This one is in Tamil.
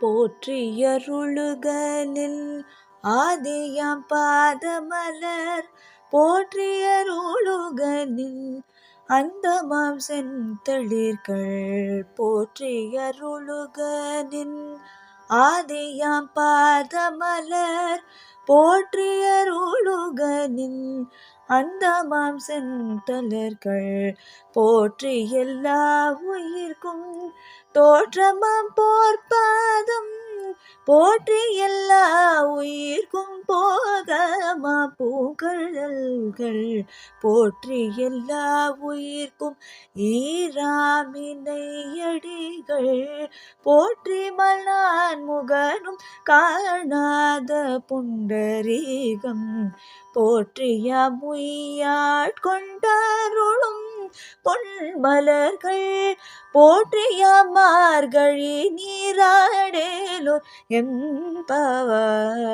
போற்றியருளுகலில் ஆதியாம் பாதமலர் போற்றியருளுகலில் அந்தமாம் செந்தளிர்கள் போற்றியருளுகலில் ஆதியாம் பாதமலர் போற்றியருளுகலில் அந்தமாம் செந்தளர்கள் போற்றி எல்லா உயிர்க்கும் தோற்றமாம் போர்ப்பாதம் போற்றி எல்லா உயிர்க்கும் போகமா பூங்கழல்கள் போற்றி எல்லா உயிர்க்கும் ஈராமினையடிகள் போற்றி மலான் முகனும் காணாத புண்டரீகம் போற்றியாமுய்யாட்கொண்டாருளும் பொன்மலர்கள் போற்றிய மார்கழி நீராடேலோர் எம்பவாய்.